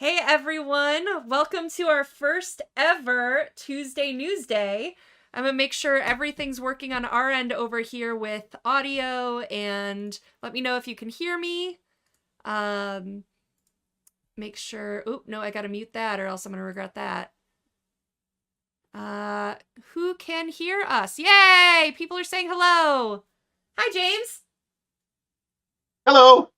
Hey everyone, welcome to our first ever Tuesday Newsday. I'm gonna make sure everything's working on our end over here with audio, and let me know if you can hear me. Make sure, oh no, I gotta mute that or else I'm gonna regret that. Who can hear us? Yay! People are saying hello. Hi James. Hello.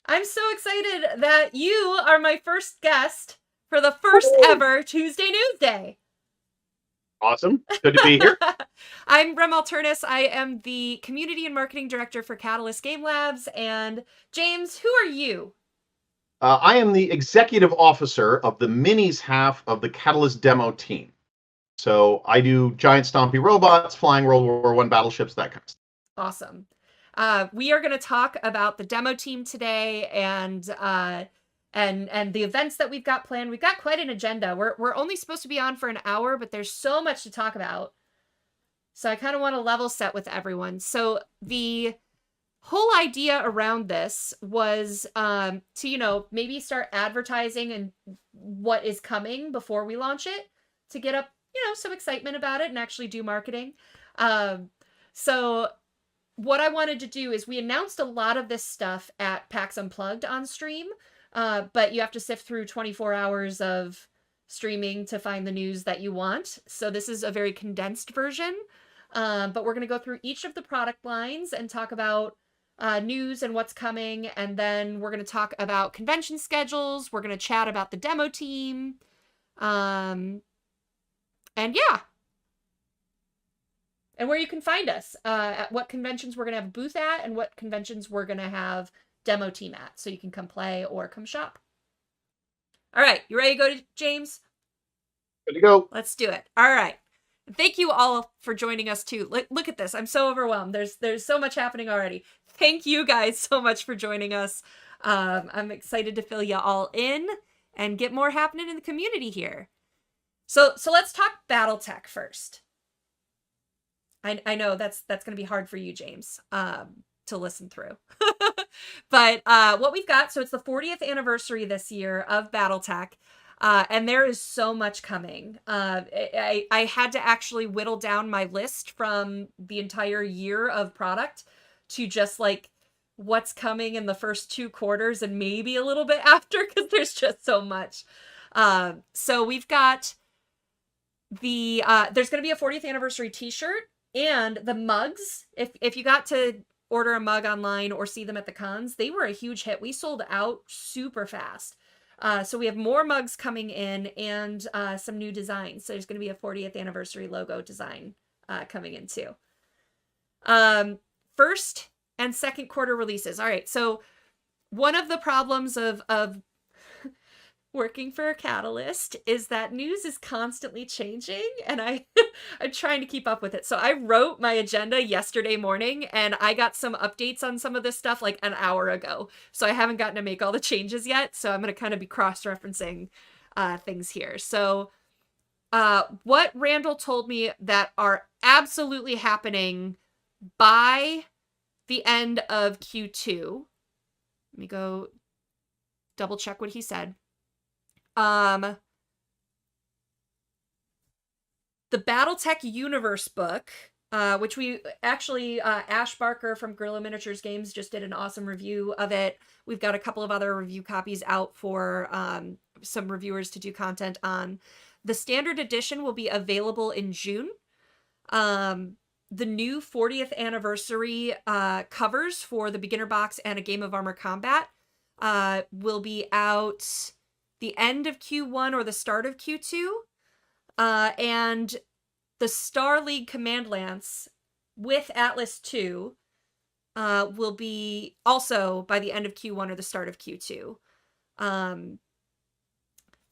I'm so excited that you are my first guest for the first ever Tuesday Newsday. Awesome. Good to be here. I'm Alternis. I am the Community and Marketing Director for Catalyst Game Labs. And James, who are you? I am the executive officer of the minis half of the Catalyst demo team. So I do giant stompy robots, flying World War I battleships, that kind of stuff. Awesome. We are going to talk about the demo team today and the events that we've got planned. We've got quite an agenda. We're only supposed to be on for an hour, but there's so much to talk about. So I kind of want to level set with everyone. So the whole idea around this was to, maybe start advertising and what is coming before we launch it to get up, some excitement about it and actually do marketing. So what I wanted to do is we announced a lot of this stuff at PAX Unplugged on stream, but you have to sift through 24 hours of streaming to find the news that you want. So this is a very condensed version, but we're going to go through each of the product lines and talk about news and what's coming, and then we're going to talk about convention schedules. We're going to chat about the demo team, and yeah. And where you can find us, at what conventions we're going to have a booth at, and what conventions we're going to have demo team at, so you can come play or come shop. All right, you ready to go, James? Good to go. Let's do it. All right. Thank you all for joining us too. Look at this. I'm so overwhelmed. There's so much happening already. Thank you guys so much for joining us. I'm excited to fill you all in and get more happening in the community here. So let's talk BattleTech first. I know that's going to be hard for you, James, to listen through. But what we've got, so it's the 40th anniversary this year of BattleTech, and there is so much coming. I had to actually whittle down my list from the entire year of product to just like what's coming in the first 2 quarters and maybe a little bit after, because there's just so much. So we've got there's going to be a 40th anniversary t-shirt. And the mugs, if you got to order a mug online or see them at the cons, they were a huge hit. We sold out super fast. So we have more mugs coming in and some new designs. So there's going to be a 40th anniversary logo design coming in too. First and second quarter releases. All right, so one of the problems of working for a Catalyst is that news is constantly changing, and I'm trying to keep up with it. So I wrote my agenda yesterday morning, and I got some updates on some of this stuff like an hour ago. So I haven't gotten to make all the changes yet, so I'm going to kind of be cross-referencing things here. So what Randall told me that are absolutely happening by the end of Q2. Let me go double check what he said. The BattleTech Universe book, which we actually, Ash Barker from Guerrilla Miniatures Games just did an awesome review of it. We've got a couple of other review copies out for some reviewers to do content on. The standard edition will be available in June. The new 40th anniversary covers for the beginner box and a Game of Armor Combat will be out the end of Q1 or the start of Q2, and the Star League Command Lance with Atlas 2 will be also by the end of Q1 or the start of Q2.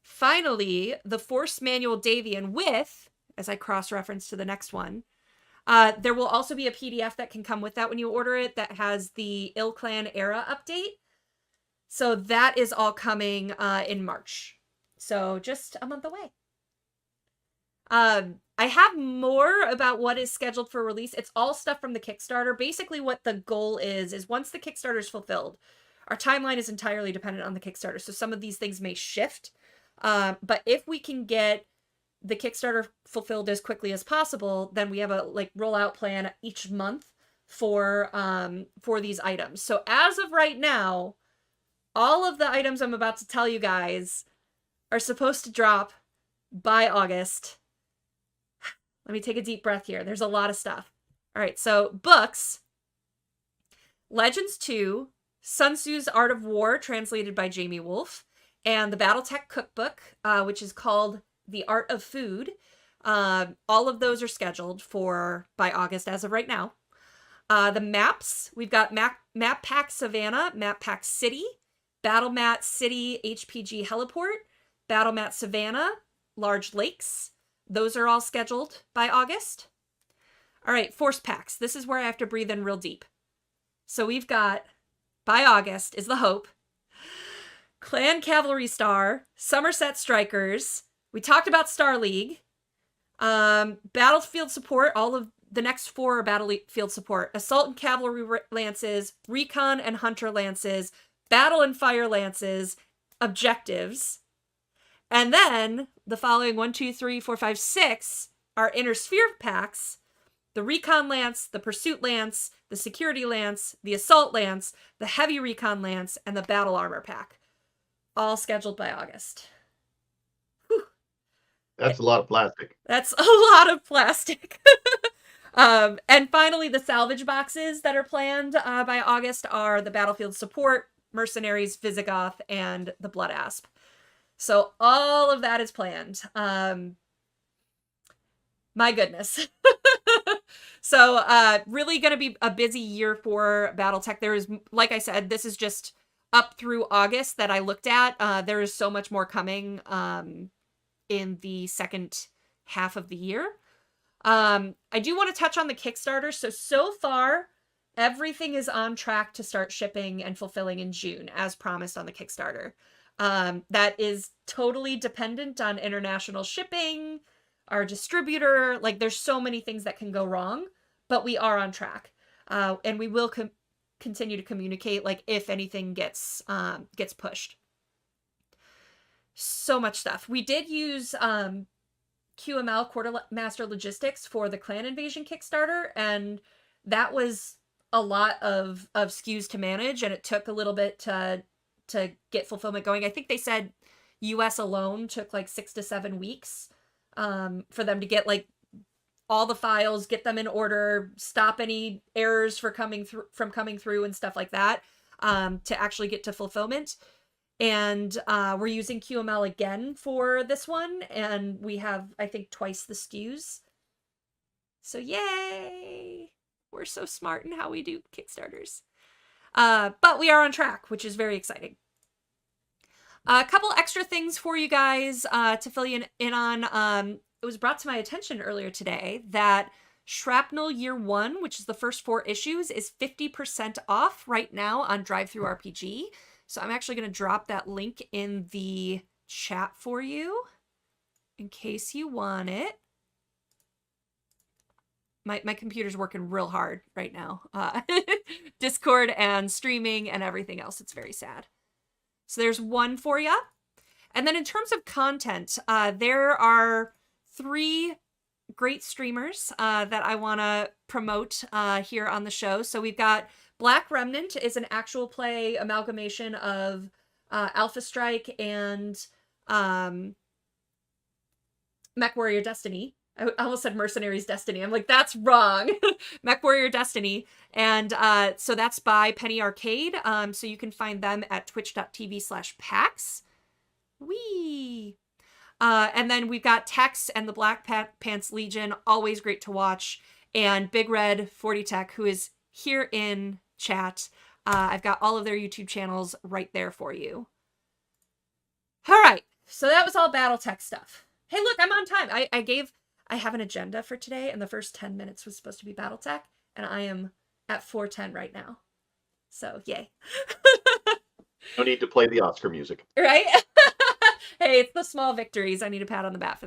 Finally, the Force Manual Davian with, as I cross-reference to the next one, there will also be a PDF that can come with that when you order it that has the Ill Clan era update. So that is all coming in March. So just a month away. I have more about what is scheduled for release. It's all stuff from the Kickstarter. Basically what the goal is once the Kickstarter is fulfilled, our timeline is entirely dependent on the Kickstarter. So some of these things may shift But if we can get the Kickstarter fulfilled as quickly as possible, then we have a like rollout plan each month for these items. So as of right now, all of the items I'm about to tell you guys are supposed to drop by August. Let me take a deep breath here. There's a lot of stuff. All right, so books, Legends 2, Sun Tzu's Art of War, translated by Jamie Wolfe, and the BattleTech cookbook, which is called The Art of Food. All of those are scheduled for by August as of right now. The maps, we've got Map Pack Savannah, Map Pack City, Battle Mat City HPG Heliport, Battle Mat Savannah, Large Lakes. Those are all scheduled by August. All right, ForcePacks. This is where I have to breathe in real deep. So we've got, by August is the hope, Clan Cavalry Star, Somerset Strikers. We talked about Star League. Battlefield support, all of the next 4 are battlefield support. Assault and Cavalry Lances, Recon and Hunter Lances, Battle and Fire Lances, Objectives. And then the following 1, 2, 3, 4, 5, 6 are Inner Sphere packs. The Recon Lance, the Pursuit Lance, the Security Lance, the Assault Lance, the Heavy Recon Lance, and the Battle Armor pack. All scheduled by August. Whew. That's a lot of plastic. That's a lot of plastic. And finally, the salvage boxes that are planned by August are the Battlefield Support, Mercenaries, Visigoth, and the Blood Asp. So all of that is planned. My goodness. So really going to be a busy year for BattleTech. There is, like I said, this is just up through August that I looked at. There is so much more coming in the second half of the year. I do want to touch on the Kickstarter. So far, everything is on track to start shipping and fulfilling in June, as promised on the Kickstarter. That is totally dependent on international shipping, our distributor. Like, there's so many things that can go wrong, but we are on track. And we will continue to communicate, like, if anything gets pushed. So much stuff. We did use QML, Quartermaster Logistics, for the Clan Invasion Kickstarter, and that was a lot of SKUs to manage, and it took a little bit to get fulfillment going. I think they said US alone took like 6 to 7 weeks for them to get like all the files, get them in order, stop any errors from coming through and stuff like that, to actually get to fulfillment. And we're using QML again for this one, and we have, I think, twice the SKUs. So yay! We're so smart in how we do Kickstarters. But we are on track, which is very exciting. A couple extra things for you guys to fill you in on. It was brought to my attention earlier today that Shrapnel Year 1, which is the first 4 issues, is 50% off right now on Drive-Thru RPG. So I'm actually going to drop that link in the chat for you in case you want it. My computer's working real hard right now. Discord and streaming and everything else. It's very sad. So there's one for you. And then in terms of content, there are 3 great streamers that I want to promote here on the show. So we've got Black Remnant, is an actual play amalgamation of Alpha Strike and Mech Warrior Destiny. I almost said Mercenaries Destiny. I'm like, that's wrong. Mech Warrior Destiny. And so that's by Penny Arcade. So you can find them at twitch.tv/PAX. Whee! And then we've got Tex and the Black Pants Legion. Always great to watch. And Big Red 40 Tech, who is here in chat. I've got all of their YouTube channels right there for you. All right. So that was all BattleTech stuff. Hey, look, I'm on time. I have an agenda for today, and the first 10 minutes was supposed to be BattleTech, and I am at 4:10 right now. So, yay. No need to play the Oscar music. Right? Hey, it's the small victories. I need a pat on the back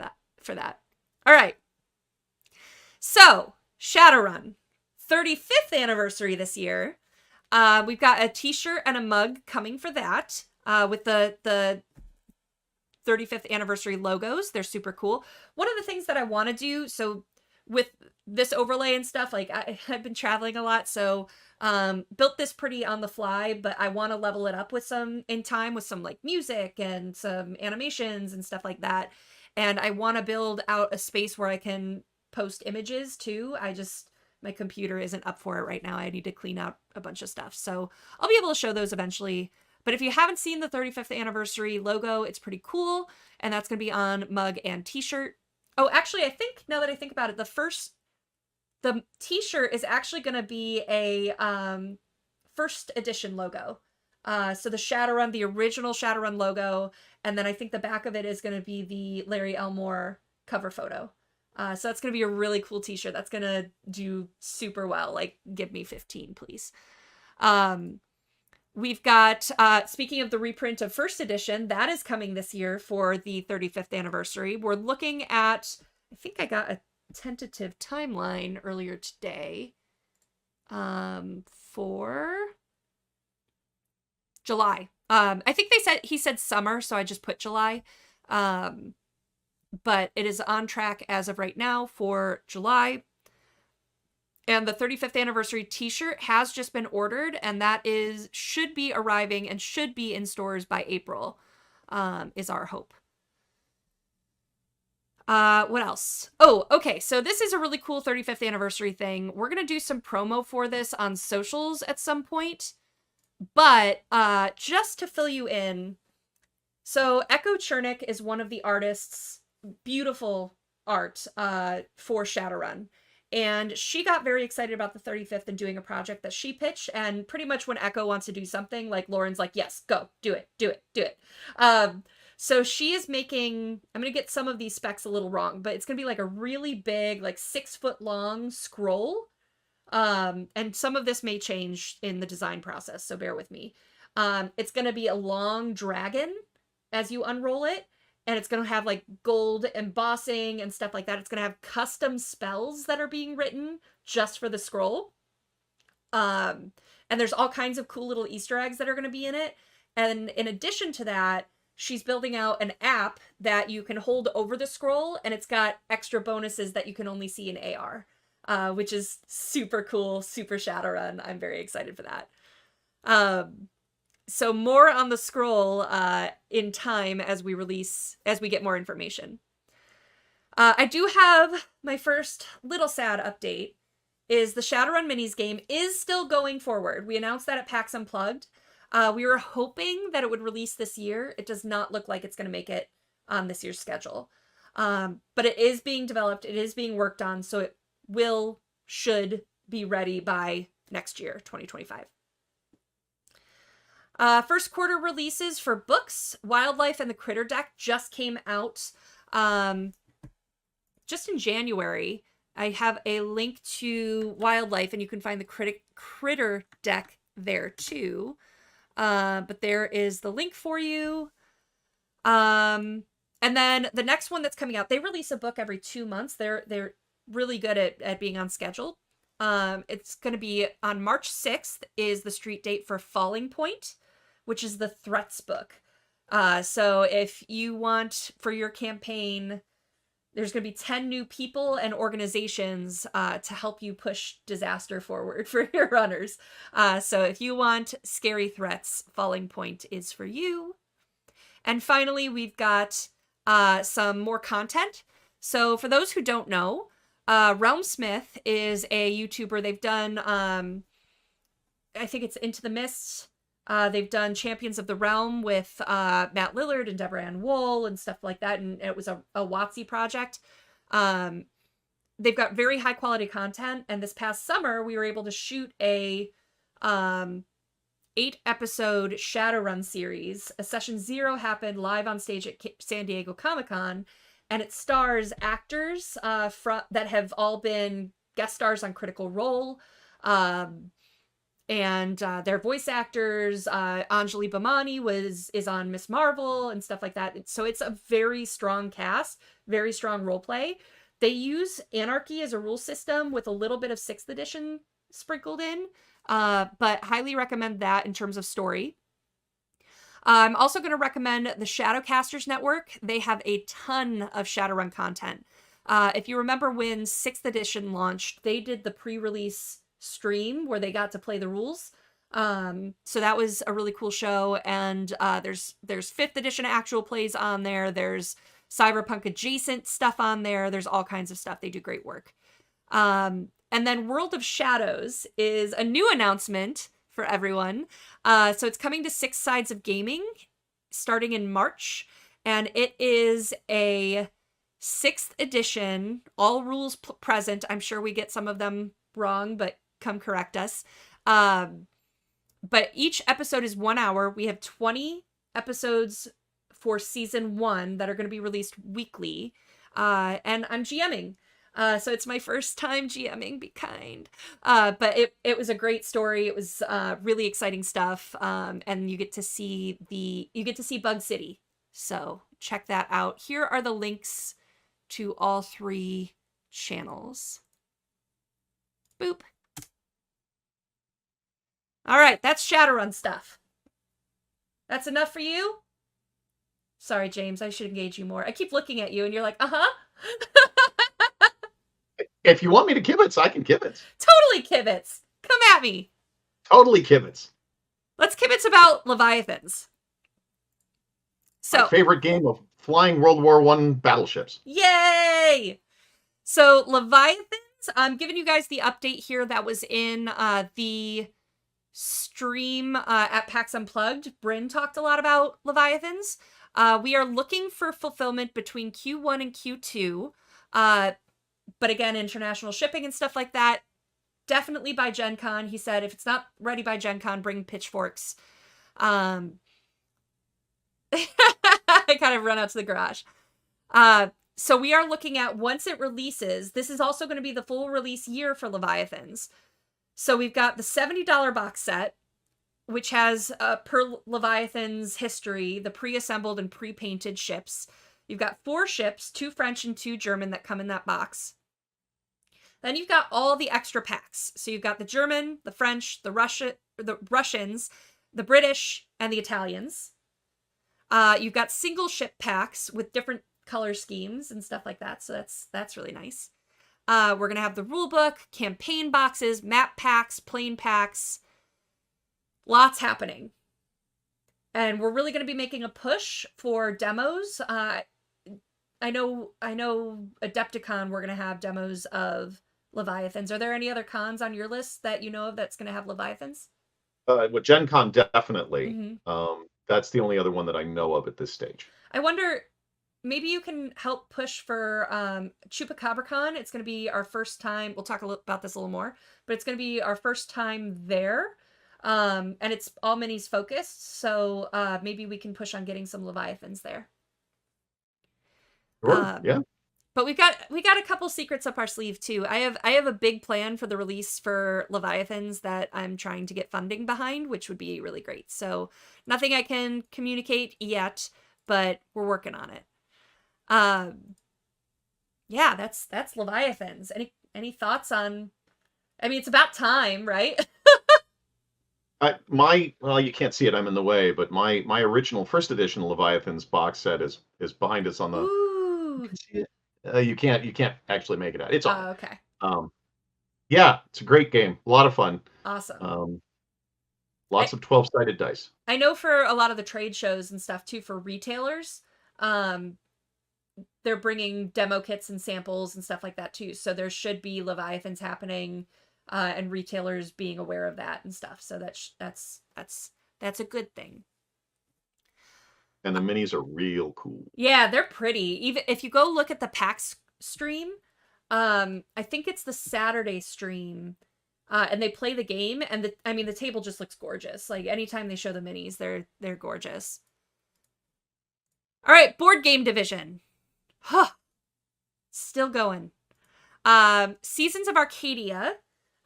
for that. All right. So, Shadowrun. 35th anniversary this year. We've got a t-shirt and a mug coming for that, with the 35th anniversary logos. They're super cool. One of the things that I want to do, so with this overlay and stuff, like I've been traveling a lot, so built this pretty on the fly, but I want to level it up with some in time with some like music and some animations and stuff like that. And I want to build out a space where I can post images too. My computer isn't up for it right now. I need to clean out a bunch of stuff. So I'll be able to show those eventually. But if you haven't seen the 35th anniversary logo, it's pretty cool. And that's going to be on mug and t-shirt. Oh, actually, I think now that I think about it, the t-shirt is actually going to be a first edition logo. So the Shadowrun, the original Shadowrun logo, and then I think the back of it is going to be the Larry Elmore cover photo. So that's going to be a really cool t-shirt. That's going to do super well. Like, give me 15, please. We've got, speaking of the reprint of first edition, that is coming this year for the 35th anniversary. We're looking at, I think I got a tentative timeline earlier today, for July. I think he said summer, so I just put July. But it is on track as of right now for July. And the 35th anniversary t-shirt has just been ordered, and that should be arriving and should be in stores by April, is our hope. What else? Oh, okay. So this is a really cool 35th anniversary thing. We're going to do some promo for this on socials at some point. But just to fill you in, so Echo Chernick is one of the artists, beautiful art for Shadowrun. And she got very excited about the 35th and doing a project that she pitched. And pretty much when Echo wants to do something, like Lauren's like, yes, go, do it. So she is making, I'm going to get some of these specs a little wrong, but it's going to be like a really big, like 6-foot long scroll. And some of this may change in the design process, so bear with me. It's going to be a long dragon as you unroll it. And it's going to have like gold embossing and stuff like that. It's going to have custom spells that are being written just for the scroll. And there's all kinds of cool little Easter eggs that are going to be in it. And in addition to that, she's building out an app that you can hold over the scroll, and it's got extra bonuses that you can only see in AR, which is super cool, super Shadowrun. I'm very excited for that. So more on the scroll in time as we get more information. I do have my first little sad update, is the Shadowrun Minis game is still going forward. We announced that at PAX Unplugged. We were hoping that it would release this year. It does not look like it's going to make it on this year's schedule. But it is being developed. It is being worked on. So it should be ready by next year, 2025. First quarter releases for books, Wildlife and the Critter Deck just came out just in January. I have a link to Wildlife, and you can find the Critter Deck there too. But there is the link for you. And then the next one that's coming out, they release a book every 2 months. They're really good at being on schedule. It's going to be on March 6th is the street date for Falling Point, which is the threats book. So if you want for your campaign, there's going to be 10 new people and organizations to help you push disaster forward for your runners. So if you want scary threats, Falling Point is for you. And finally, we've got some more content. So for those who don't know, Realm Smith is a YouTuber. They've done, I think it's Into the Mist. They've done Champions of the Realm with Matt Lillard and Deborah Ann Wool and stuff like that, and it was a WotC project. They've got very high quality content, and this past summer we were able to shoot a 8-episode Shadowrun series. Session 0 happened live on stage at San Diego Comic-Con, and it stars actors that have all been guest stars on Critical Role. And their voice actors, Anjali Bhamani is on Miss Marvel and stuff like that. So it's a very strong cast, very strong role play. They use Anarchy as a rule system with a little bit of 6th edition sprinkled in, but highly recommend that in terms of story. I'm also going to recommend the Shadowcasters Network. They have a ton of Shadowrun content. If you remember when 6th edition launched, they did the pre-release stream where they got to play the rules. So that was a really cool show. And there's 5th edition actual plays on there. There's cyberpunk adjacent stuff on there. There's all kinds of stuff. They do great work. And then World of Shadows is a new announcement for everyone. So it's coming to 6 Sides of Gaming starting in March. And it is a 6th edition, all rules present. I'm sure we get some of them wrong, but come correct us. But each episode is 1 hour. We have 20 episodes for season 1 that are going to be released weekly. And I'm GMing. So it's my first time GMing, be kind. But it was a great story. It was really exciting stuff. And you get to see Bug City. So check that out. Here are the links to all 3 channels. Boop. All right, that's Shadowrun stuff. That's enough for you? Sorry, James, I should engage you more. I keep looking at you and you're like, uh-huh. If you want me to kibitz, I can kibitz. Totally kibitz. Come at me. Totally kibitz. Let's kibitz about Leviathans. So, my favorite game of flying World War I battleships. Yay! So Leviathans, I'm giving you guys the update here that was in the stream at PAX Unplugged. Bryn talked a lot about Leviathans. We are looking for fulfillment between Q1 and Q2. But again, international shipping and stuff like that, definitely by Gen Con. He said, if it's not ready by Gen Con, bring pitchforks. I kind of run out to the garage. So we are looking at, once it releases, this is also going to be the full release year for Leviathans. So we've got the $70 box set, which has per Leviathan's history, the pre-assembled and pre-painted ships. You've got 4 ships, 2 French and 2 German that come in that box. Then you've got all the extra packs. So you've got the German, the French, the Russians, the British, and the Italians. You've got single ship packs with different color schemes and stuff like that. So that's really nice. We're going to have the rule book, campaign boxes, map packs, plane packs. Lots happening. And we're really going to be making a push for demos. I know Adepticon, we're going to have demos of Leviathans. Are there any other cons on your list that you know of that's going to have Leviathans? With Gen Con, definitely. Mm-hmm. That's the only other one that I know of at this stage. I wonder, maybe you can help push for ChupacabraCon. It's going to be our first time. We'll talk about this a little more, but it's going to be our first time there. And it's all minis focused. So maybe we can push on getting some Leviathans there. Sure, yeah. But we got a couple secrets up our sleeve too. I have a big plan for the release for Leviathans that I'm trying to get funding behind, which would be really great. So nothing I can communicate yet, but we're working on it. Yeah, that's Leviathans. Any thoughts on? I mean, it's about time, right? Well, you can't see it, I'm in the way, but my original first edition Leviathans box set is behind us on the. Ooh. You can see it. You can't actually make it out. It's on. Okay. Yeah, it's a great game. A lot of fun. Awesome. Lots of 12-sided dice. I know for a lot of the trade shows and stuff too, for retailers, they're bringing demo kits and samples and stuff like that too. So there should be Leviathans happening, and retailers being aware of that and stuff. So that's a good thing. And the minis are real cool. Yeah, they're pretty. Even if you go look at the PAX stream, I think it's the Saturday stream, and they play the game, and the table just looks gorgeous. Like anytime they show the minis, they're gorgeous. All right, board game division. Huh. Still going. Seasons of Arcadia.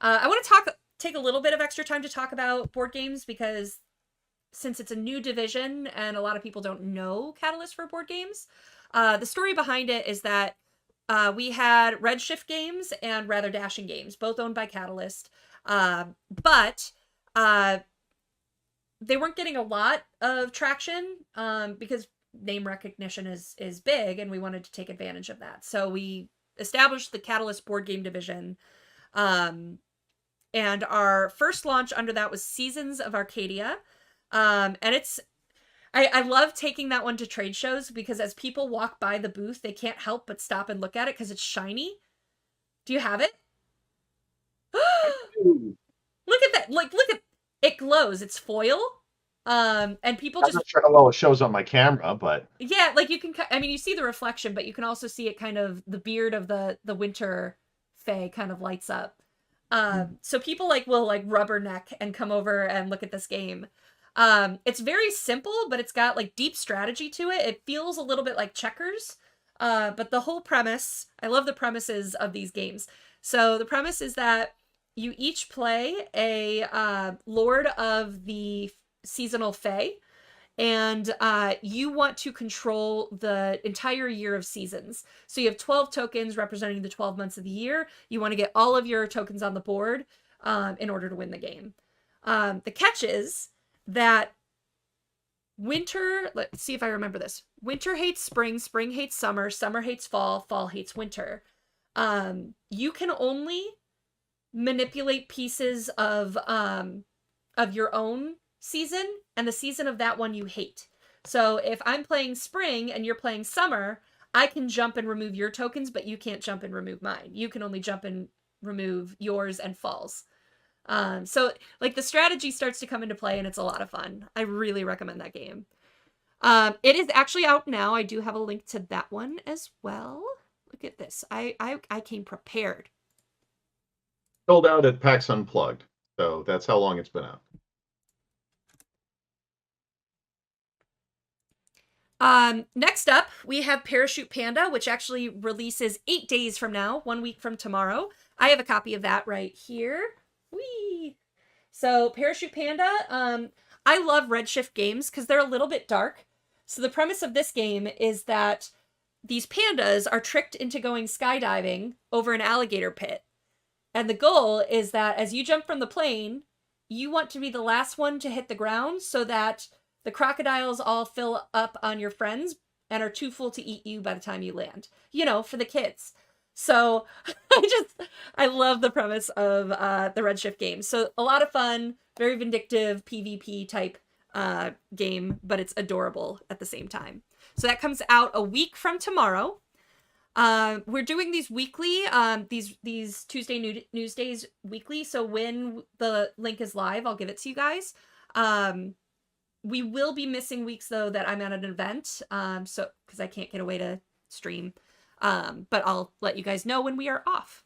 I want to take a little bit of extra time to talk about board games because since it's a new division and a lot of people don't know Catalyst for board games, the story behind it is that we had Redshift Games and Rather Dashing Games, both owned by Catalyst. But they weren't getting a lot of traction because name recognition is big, and we wanted to take advantage of that. So we established the Catalyst board game division. And our first launch under that was Seasons of Arcadia. And I love taking that one to trade shows because as people walk by the booth, they can't help but stop and look at it because it's shiny. Do you have it? Look at that. Like, look at it glows. It's foil. And people I'm just, not sure how well it shows on my camera, but yeah, like you can, I mean, you see the reflection, but you can also see it kind of, the beard of the winter fae kind of lights up. So people like will like rubberneck and come over and look at this game. It's very simple, but it's got like deep strategy to it. It feels a little bit like checkers. But the whole premise, I love the premises of these games. So the premise is that you each play a Lord of the Seasonal Fae, and you want to control the entire year of seasons. So you have 12 tokens representing the 12 months of the year. You want to get all of your tokens on the board in order to win the game. The catch is that winter, let's see if I remember this. Winter hates spring, spring hates summer, summer hates fall, fall hates winter. You can only manipulate pieces of your own season and the season of that one you hate. So if I'm playing spring and you're playing summer, I can jump and remove your tokens, but you can't jump and remove mine. You can only jump and remove yours and falls. So like the strategy starts to come into play and it's a lot of fun. I really recommend that game. It is actually out now. I do have a link to that one as well. Look at this. I came prepared. sold out at PAX Unplugged. So that's how long it's been out. Next up, we have Parachute Panda, which actually releases 8 days from now, 1 week from tomorrow. I have a copy of that right here. Whee! So Parachute Panda, I love Redshift games because they're a little bit dark. So the premise of this game is that these pandas are tricked into going skydiving over an alligator pit. And the goal is that as you jump from the plane, you want to be the last one to hit the ground so that the crocodiles all fill up on your friends and are too full to eat you by the time you land. You know, for the kids. So I love the premise of the Redshift game. So a lot of fun, very vindictive PvP type game, but it's adorable at the same time. So that comes out a week from tomorrow. We're doing these weekly, these Tuesday Newsdays weekly. So when the link is live, I'll give it to you guys. We will be missing weeks though that I'm at an event. So because I can't get away to stream. But I'll let you guys know when we are off.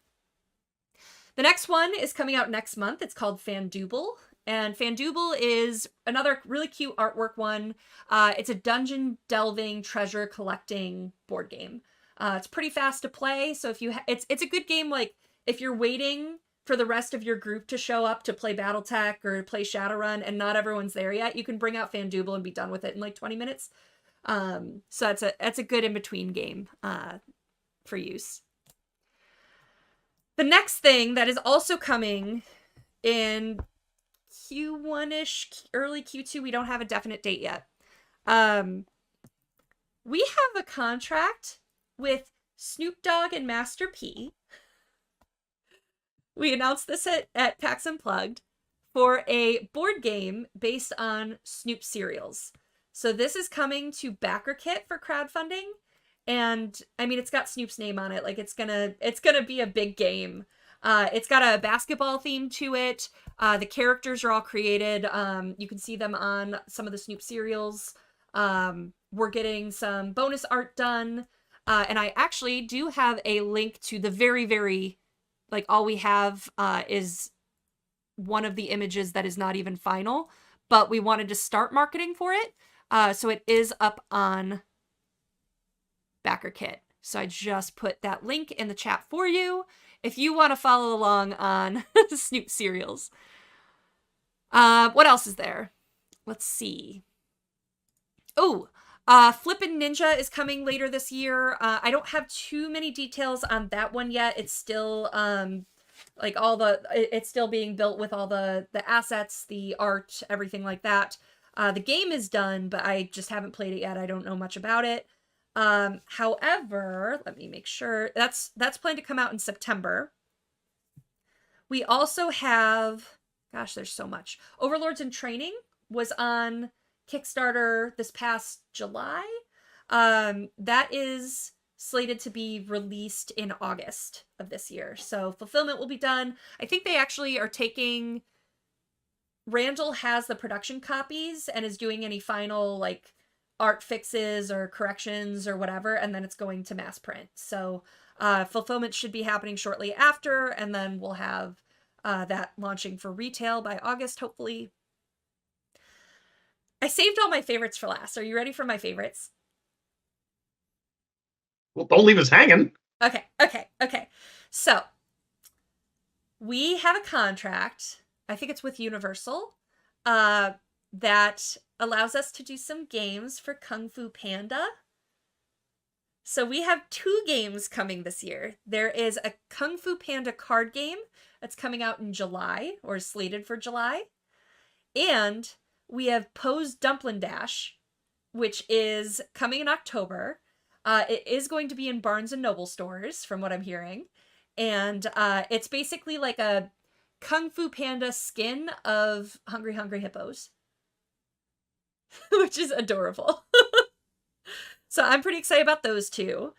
The next one is coming out next month. It's called Fandooble. And Fandooble is another really cute artwork one. It's a dungeon delving, treasure collecting board game. It's pretty fast to play. So if you, it's a good game. Like if you're waiting for the rest of your group to show up to play BattleTech or play Shadowrun and not everyone's there yet, you can bring out Fandooble and be done with it in like 20 minutes. So that's a good in-between game, for use. The next thing that is also coming in Q1-ish, early Q2, we don't have a definite date yet. We have a contract with Snoop Dogg and Master P. We announced this at PAX Unplugged for a board game based on Snoop cereals. So this is coming to BackerKit for crowdfunding. And I mean, it's got Snoop's name on it. Like it's gonna be a big game. It's got a basketball theme to it. The characters are all created. You can see them on some of the Snoop cereals. We're getting some bonus art done. And I actually do have a link to the very, very, like all we have is one of the images that is not even final, but we wanted to start marketing for it. So it is up on BackerKit. So I just put that link in the chat for you if you want to follow along on Snoop cereals. What else is there? Let's see. Oh, Flippin' Ninja is coming later this year. I don't have too many details on that one yet. It's still Like it's still being built with all the assets, the art, everything like that. The game is done, but I just haven't played it yet. I don't know much about it. However, let me make sure that's planned to come out in September. We also have, gosh, there's so much. Overlords in Training was on Kickstarter this past July. That is slated to be released in August of this year. So fulfillment will be done. I think they actually are taking, Randall has the production copies and is doing any final like art fixes or corrections or whatever, and then it's going to mass print. So fulfillment should be happening shortly after, and then we'll have that launching for retail by August, hopefully. I saved all my favorites for last. Are you ready for my favorites? Well, don't leave us hanging. Okay. So, we have a contract, I think it's with Universal, that allows us to do some games for Kung Fu Panda. So we have 2 games coming this year. There is a Kung Fu Panda card game that's coming out in July, or is slated for July. And we have Poe's Dumpling Dash, which is coming in October. It is going to be in Barnes & Noble stores, from what I'm hearing. And it's basically like a Kung Fu Panda skin of Hungry Hungry Hippos. Which is adorable. So I'm pretty excited about those 2.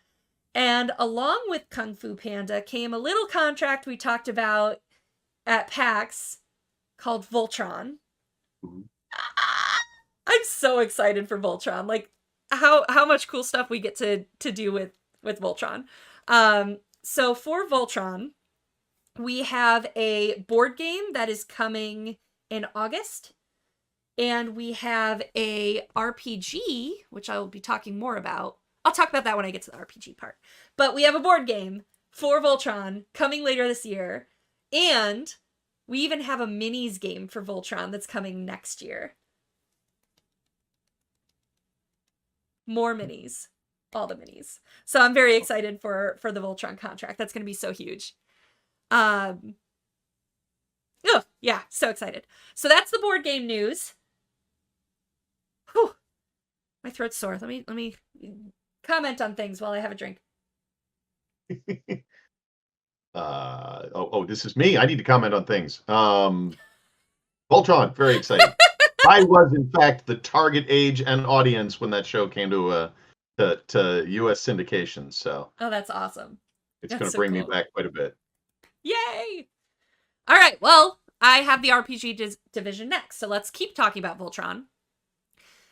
And along with Kung Fu Panda came a little contract we talked about at PAX called Voltron. I'm so excited for Voltron. Like how much cool stuff we get to do with Voltron. So for Voltron, we have a board game that is coming in August. And we have a RPG, which I will be talking more about. I'll talk about that when I get to the RPG part. But we have a board game for Voltron coming later this year. And we even have a minis game for Voltron that's coming next year. More minis. All the minis. So I'm very excited for the Voltron contract. That's going to be so huge. Oh, yeah, so excited. So that's the board game news. Whew. My throat's sore. Let me comment on things while I have a drink. This is me. I need to comment on things. Voltron, very excited. I was, in fact, the target age and audience when that show came to U.S. syndication. So, oh, that's awesome. It's going to bring me back quite a bit. Yay! All right. Well, I have the RPG division next, so let's keep talking about Voltron.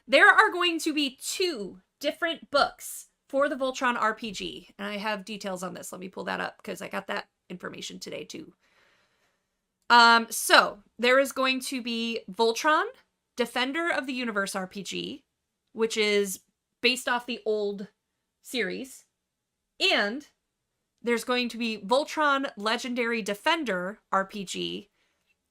There are going to be 2 different books for the Voltron RPG, and I have details on this. Let me pull that up because I got that information today too. So there is going to be Voltron, Defender of the Universe RPG, which is based off the old series, and there's going to be Voltron Legendary Defender RPG,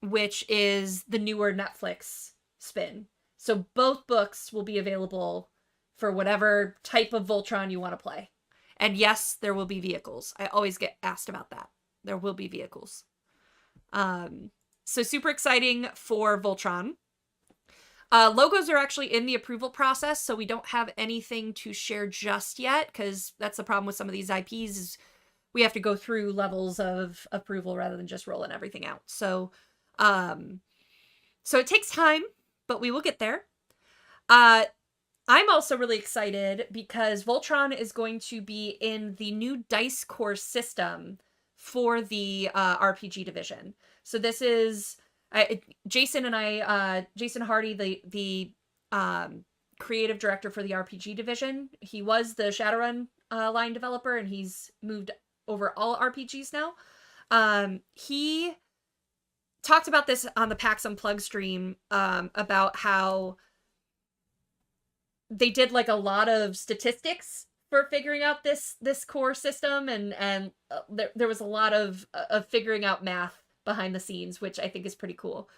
which is the newer Netflix spin. So both books will be available for whatever type of Voltron you want to play. And yes, there will be vehicles. I always get asked about that. There will be vehicles. So super exciting for Voltron. Logos are actually in the approval process, so we don't have anything to share just yet, because that's the problem with some of these IPs is we have to go through levels of approval rather than just rolling everything out. So it takes time, but we will get there. I'm also really excited because Voltron is going to be in the new dice core system for the RPG division. So this is Jason Hardy, the creative director for the RPG division. He was the Shadowrun line developer, and he's moved over all RPGs now. He talked about this on the PAX Unplugged stream, about how they did like a lot of statistics for figuring out this core system, and there was a lot of figuring out math behind the scenes, which I think is pretty cool.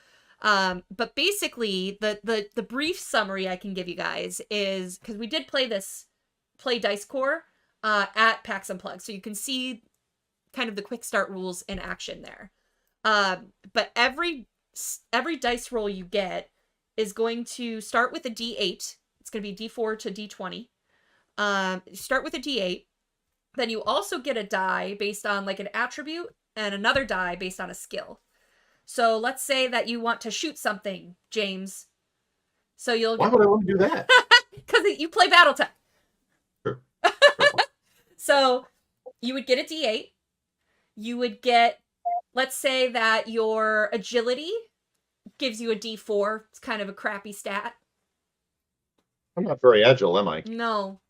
But basically, the brief summary I can give you guys is, because we did play Dice Core at PAX Unplugged, so you can see kind of the quick start rules in action there. But every dice roll you get is going to start with a D8. It's going to be D4 to D20. Start with a D8. Then you also get a die based on like an attribute and another die based on a skill. So let's say that you want to shoot something, James. So you'll. Why would I want to do that? Because you play BattleTech. Sure. So you would get a D8. You would get, let's say that your agility gives you a D4. It's kind of a crappy stat. I'm not very agile, am I? No.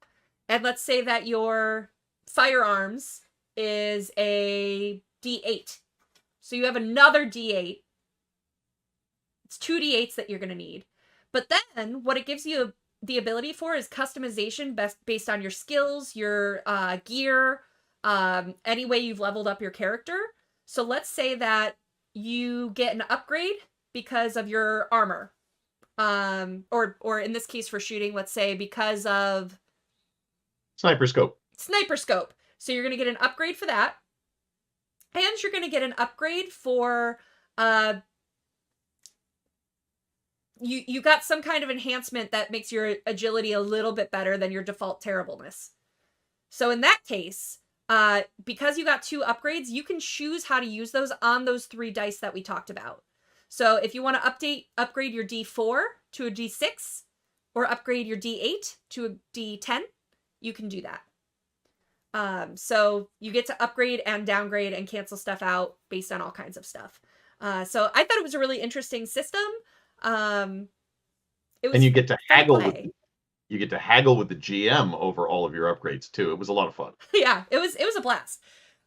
And let's say that your firearms is a D8. So you have another D8. It's 2 D8s that you're going to need. But then what it gives you the ability for is customization based on your skills, your gear, any way you've leveled up your character. So let's say that you get an upgrade because of your armor. Or in this case for shooting, let's say because of Sniper scope. So you're going to get an upgrade for that. And you're going to get an upgrade for you got some kind of enhancement that makes your agility a little bit better than your default terribleness. So in that case, because you got 2 upgrades, you can choose how to use those on those 3 dice that we talked about. So if you want to upgrade your D4 to a D6 or upgrade your D8 to a D10, you can do that. So you get to upgrade and downgrade and cancel stuff out based on all kinds of stuff. So I thought it was a really interesting system. And you get to haggle with the GM over all of your upgrades too. It was a lot of fun. Yeah, it was a blast.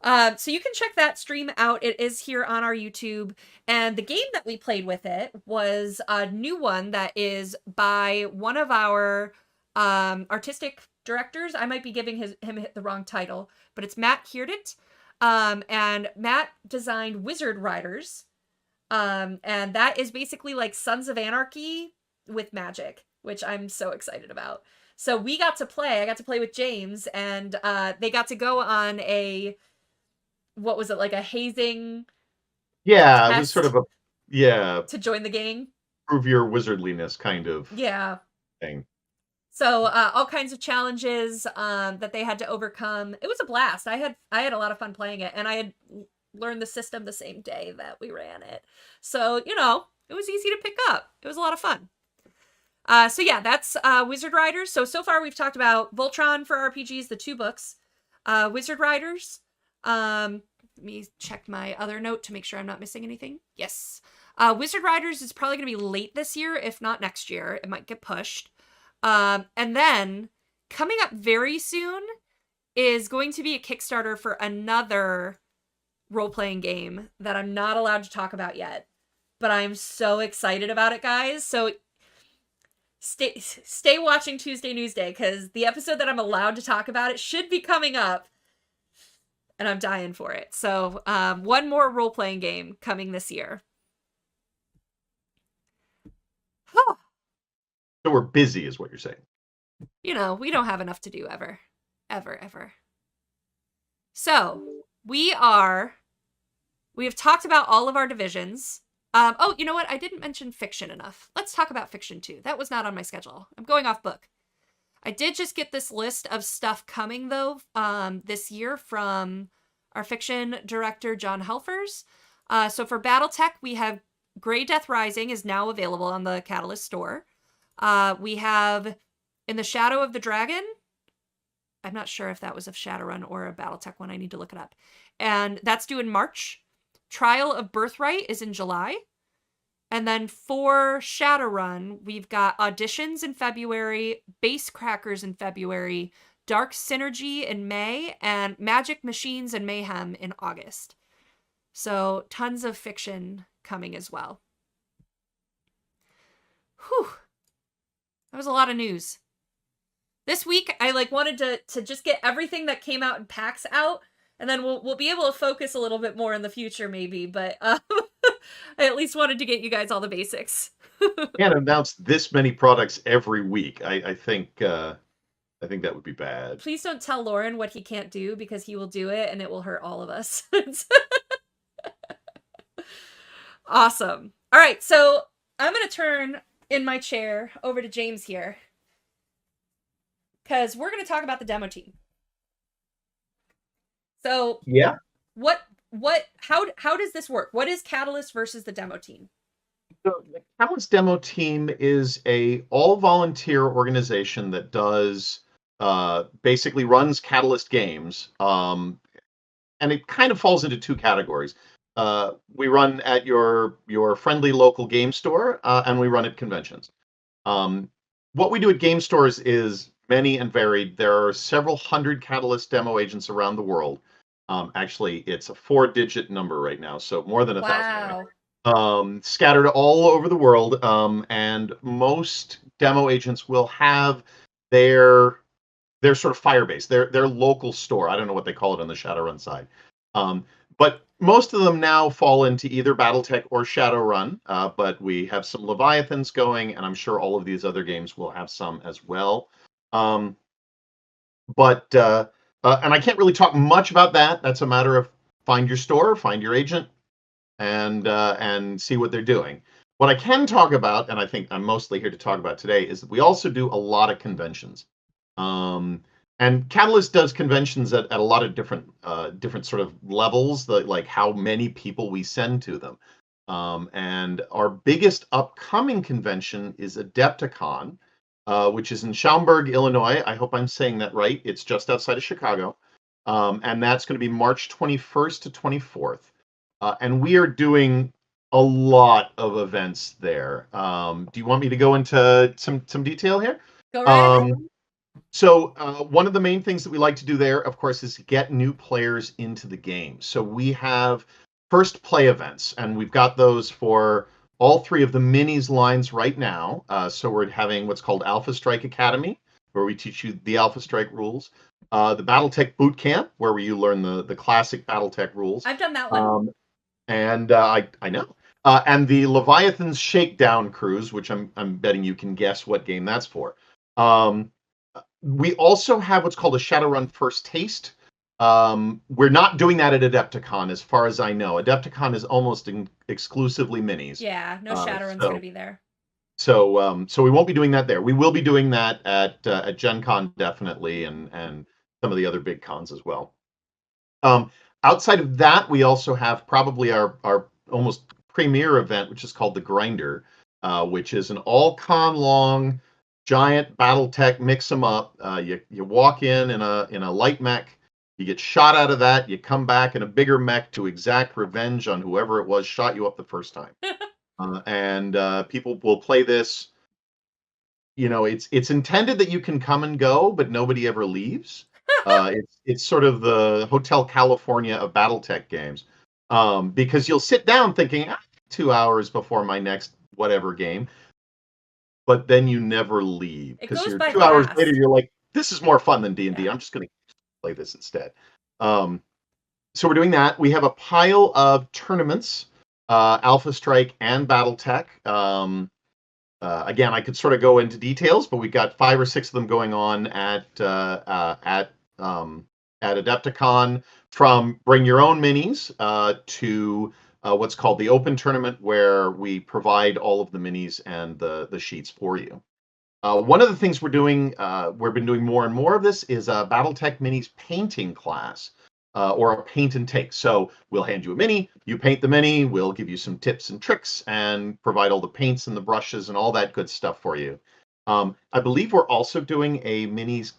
So you can check that stream out. It is here on our YouTube. And the game that we played with it was a new one that is by one of our artistic directors. I might be giving him the wrong title, but it's Matt Kirtley. And Matt designed Wizard Riders. And that is basically like Sons of Anarchy with magic, which I'm so excited about. So I got to play with James, and they got to go on what was it, like a hazing? Yeah, it was sort of to join the gang. Prove your wizardliness kind of thing. So all kinds of challenges that they had to overcome. It was a blast. I had a lot of fun playing it, and I had learned the system the same day that we ran it. So, it was easy to pick up. It was a lot of fun. So yeah, that's Wizard Riders. So far we've talked about Voltron for RPGs, the 2 books. Wizard Riders. Let me check my other note to make sure I'm not missing anything. Yes. Wizard Riders is probably going to be late this year, if not next year. It might get pushed. And then coming up very soon is going to be a Kickstarter for another role-playing game that I'm not allowed to talk about yet, but I'm so excited about it, guys. So stay watching Tuesday Newsday, because the episode that I'm allowed to talk about it should be coming up, and I'm dying for it. So one more role-playing game coming this year. So we're busy is what you're saying. We don't have enough to do ever. So we have talked about all of our divisions. Oh, you know what? I didn't mention fiction enough. Let's talk about fiction too. That was not on my schedule. I'm going off book. I did just get this list of stuff coming though, this year from our fiction director, John Helfers. So for BattleTech, we have Grey Death Rising is now available on the Catalyst store. We have In the Shadow of the Dragon. I'm not sure if that was a Shadowrun or a BattleTech one. I need to look it up. And that's due in March. Trial of Birthright is in July. And then for Shadowrun, we've got Auditions in February, Base Crackers in February, Dark Synergy in May, and Magic Machines and Mayhem in August. So tons of fiction coming as well. Whew. That was a lot of news. This week, I wanted to just get everything that came out in PAX out, and then we'll be able to focus a little bit more in the future, maybe. But I at least wanted to get you guys all the basics. Can't announce this many products every week. I think I think that would be bad. Please don't tell Lauren what he can't do, because he will do it and it will hurt all of us. Awesome. All right, so I'm going to turn in my chair over to James here, because we're going to talk about the demo team. So Yeah. How does this work? What is Catalyst versus the demo team? So the Catalyst demo team is a all-volunteer organization that does basically runs Catalyst games, and it kind of falls into two categories. We run at your friendly local game store, and we run at conventions. What we do at game stores is many and varied. There are several hundred Catalyst demo agents around the world. Actually, it's a 4-digit number right now, so more than 1,000. Wow. Scattered all over the world, and most demo agents will have their sort of Firebase, their local store. I don't know what they call it on the Shadowrun side, but most of them now fall into either BattleTech or Shadowrun. But we have some Leviathans going, and I'm sure all of these other games will have some as well. And I can't really talk much about that. That's a matter of find your store, find your agent, and see what they're doing. What I can talk about, and I think I'm mostly here to talk about today, is that we also do a lot of conventions. And Catalyst does conventions at a lot of different sort of levels, like how many people we send to them. And our biggest upcoming convention is Adepticon, which is in Schaumburg, Illinois. I hope I'm saying that right. It's just outside of Chicago. And that's going to be March 21st to 24th. And we are doing a lot of events there. Do you want me to go into some detail here? Go right ahead. So one of the main things that we like to do there, of course, is get new players into the game. So we have first play events, and we've got those for all three of the minis lines right now. So we're having what's called Alpha Strike Academy, where we teach you the Alpha Strike rules. The BattleTech Boot Camp, where you learn the classic BattleTech rules. I've done that one. And I know. And the Leviathans Shakedown Cruise, which I'm betting you can guess what game that's for. We also have what's called a Shadowrun First Taste. We're not doing that at Adepticon, as far as I know. Adepticon is almost exclusively minis. Yeah, no Shadowrun's going to be there. So we won't be doing that there. We will be doing that at Gen Con, definitely, and some of the other big cons as well. Outside of that, we also have probably our almost premier event, which is called the Grinder, which is an all-con long giant BattleTech mix 'em up. You walk in a light mech, you get shot out of that, you come back in a bigger mech to exact revenge on whoever it was shot you up the first time. And people will play this. You know, it's intended that you can come and go, but nobody ever leaves. It's sort of the Hotel California of BattleTech games, because you'll sit down thinking 2 hours before my next whatever game, but then you never leave because you're 2 hours later. You're like, this is more fun than D&D. Yeah. I'm just going to play this instead. So we're doing that. We have a pile of tournaments, Alpha Strike and BattleTech. Again, I could sort of go into details, but we've got 5 or 6 of them going on at Adepticon, from bring your own minis to what's called the open tournament, where we provide all of the minis and the sheets for you. One of the things we've been doing more and more of this, is a BattleTech Minis painting class, or a paint and take. So we'll hand you a mini, you paint the mini, we'll give you some tips and tricks and provide all the paints and the brushes and all that good stuff for you. I believe we're also doing a minis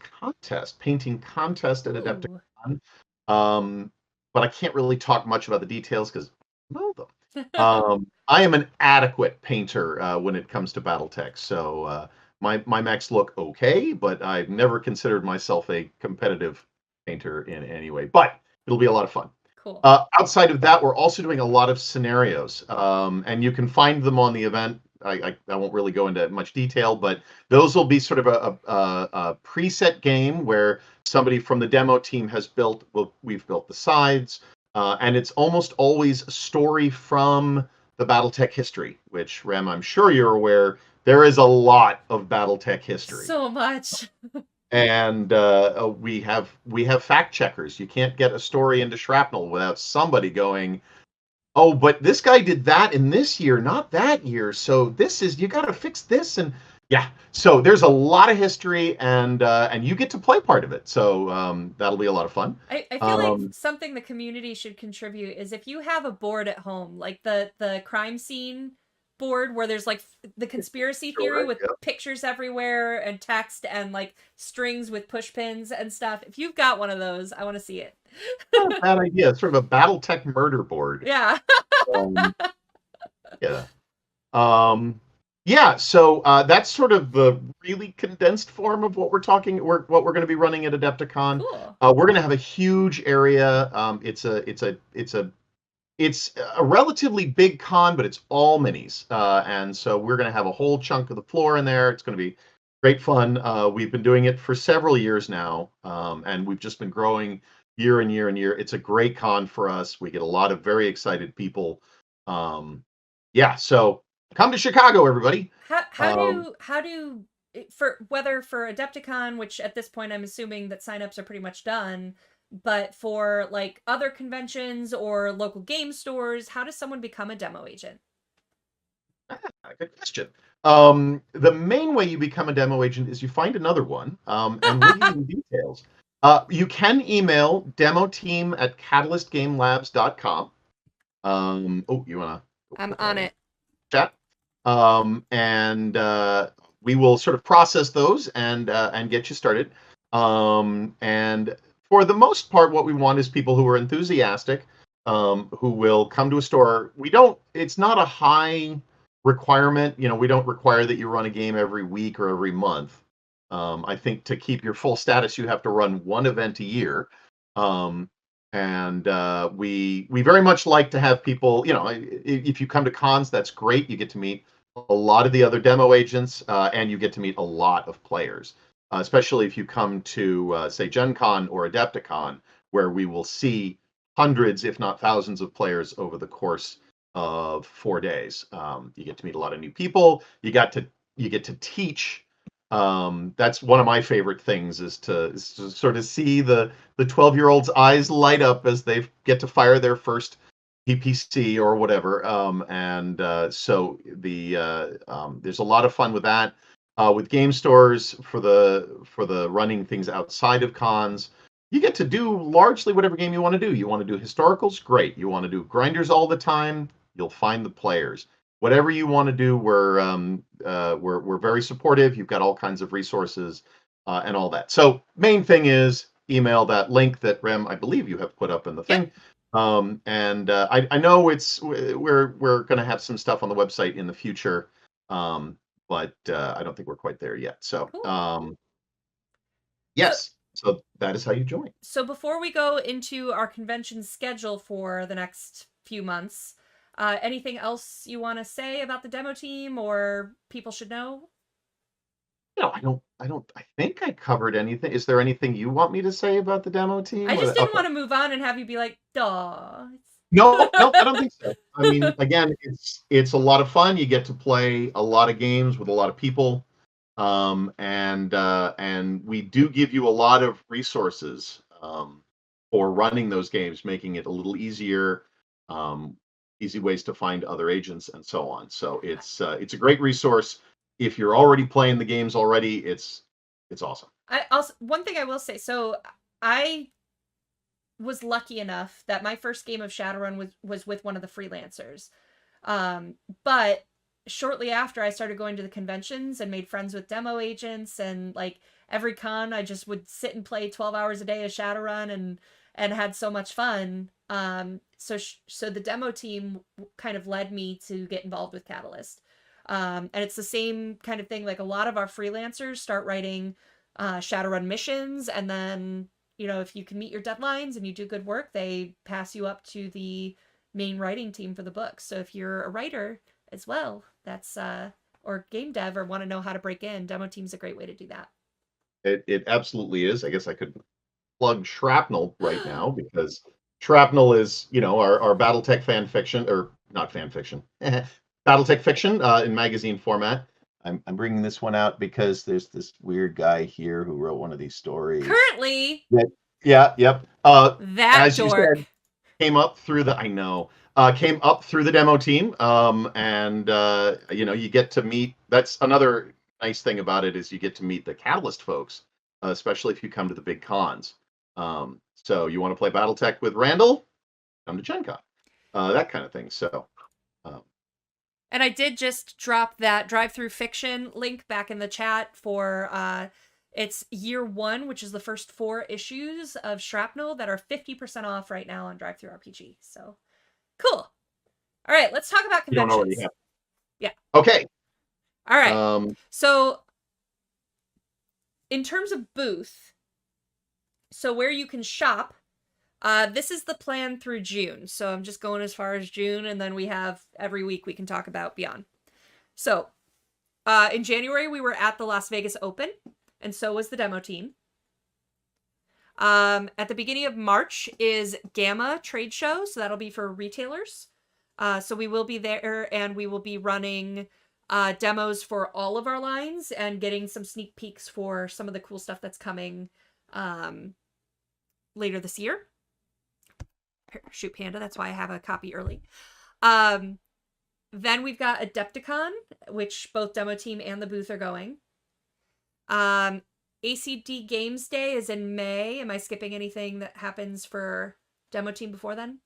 painting contest at Adepticon. But I can't really talk much about the details because I know them. I am an adequate painter when it comes to BattleTech. So my mechs look okay, but I've never considered myself a competitive painter in any way. But it'll be a lot of fun. Cool. Outside of that, we're also doing a lot of scenarios, and you can find them on the event. I won't really go into much detail, but those will be sort of a preset game where somebody from the demo team has we've built the sides, and it's almost always a story from the BattleTech history, which, Rem, I'm sure you're aware, there is a lot of BattleTech history. So much. And we have fact checkers. You can't get a story into Shrapnel without somebody going, "Oh, but this guy did that in this year, not that year. So this is you got to fix this." And yeah, so there's a lot of history, and you get to play part of it. So that'll be a lot of fun. I feel like something the community should contribute is if you have a board at home, like the crime scene board where there's like the conspiracy theory Sure, with yeah. pictures everywhere and text and like strings with push pins and stuff. If you've got one of those, I want to see it. Not a bad idea. It's sort of a BattleTech murder board. Yeah. Um, yeah. Um, yeah, so that's sort of the really condensed form of what what we're going to be running at Adepticon. Cool. We're going to have a huge area. It's a relatively big con, but it's all minis, and so we're going to have a whole chunk of the floor in there. It's going to be great fun. We've been doing it for several years now, and we've just been growing year and year and year. It's a great con for us. We get a lot of very excited people. Yeah, so come to Chicago, everybody. How do for whether for Adepticon, which at this point I'm assuming that signups are pretty much done, but for like other conventions or local game stores, how does someone become a demo agent? Good question. The main way you become a demo agent is you find another one, and we'll give you details. You can email demoteam@catalystgamelabs.com. Oh, you wanna I'm on it. chat? And we will sort of process those and get you started. And for the most part, what we want is people who are enthusiastic, who will come to a store. It's not a high requirement. We don't require that you run a game every week or every month. I think to keep your full status, you have to run one event a year. And we very much like to have people, if you come to cons, that's great. You get to meet a lot of the other demo agents, and you get to meet a lot of players, especially if you come to, say, Gen Con or Adepticon, where we will see hundreds, if not thousands, of players over the course of 4 days. You get to meet a lot of new people. You get to teach. That's one of my favorite things is to sort of see the 12-year-old's eyes light up as they get to fire their first PPC or whatever. So there's a lot of fun with that. With game stores for the running things outside of cons, you get to do largely whatever game you want to do. You want to do historicals, great. You want to do grinders all the time, you'll find the players. Whatever you want to do, we're very supportive. You've got all kinds of resources and all that. So main thing is email that link that Rem, I believe you have put up in the thing. I know we're going to have some stuff on the website in the future, but I don't think we're quite there yet. So Cool. yes, so that is how you join. So before we go into our convention schedule for the next few months, anything else you want to say about the demo team or people should know? I think I covered anything. Is there anything you want me to say about the demo team? I just didn't want to move on and have you be like, duh. No, I don't think so. I mean, again, it's a lot of fun. You get to play a lot of games with a lot of people, and we do give you a lot of resources for running those games, making it a little easier, easy ways to find other agents, and so on. So it's a great resource. If you're already playing the games already, it's awesome. One thing I will say, so I was lucky enough that my first game of Shadowrun was with one of the freelancers. But shortly after, I started going to the conventions and made friends with demo agents, and like every con I just would sit and play 12 hours a day of Shadowrun and had so much fun. So the demo team kind of led me to get involved with Catalyst. And it's the same kind of thing. Like a lot of our freelancers start writing Shadowrun missions, and then if you can meet your deadlines and you do good work, they pass you up to the main writing team for the book. So if you're a writer as well, that's or game dev or want to know how to break in, demo team's a great way to do that. It absolutely is. I guess I could plug Shrapnel right now because Shrapnel is our BattleTech fan fiction, or not fan fiction, BattleTech fiction in magazine format. I'm bringing this one out because there's this weird guy here who wrote one of these stories. Kirtley, Yeah, yep. that As you dork. said, came up through the came up through the demo team, and you get to meet. That's another nice thing about it is you get to meet the Catalyst folks, especially if you come to the big cons. So you want to play BattleTech with Randall? Come to Gen Con, that kind of thing. So. And I did just drop that Drive Through Fiction link back in the chat for it's year 1, which is the first 4 issues of Shrapnel that are 50% off right now on Drive Through RPG. So cool. All right, let's talk about You don't conventions. already have. Yeah. Okay. All right. So in terms of booth, so where you can shop, this is the plan through June. So I'm just going as far as June, and then we have every week we can talk about beyond. So in January, we were at the Las Vegas Open, and so was the demo team. At the beginning of March is Gamma Trade Show, so that'll be for retailers. So we will be there, and we will be running demos for all of our lines and getting some sneak peeks for some of the cool stuff that's coming later this year. Shoot Panda, that's why I have a copy early. Then we've got Adepticon, which both demo team and the booth are going. ACD Games Day is in May. Am I skipping anything that happens for demo team before then?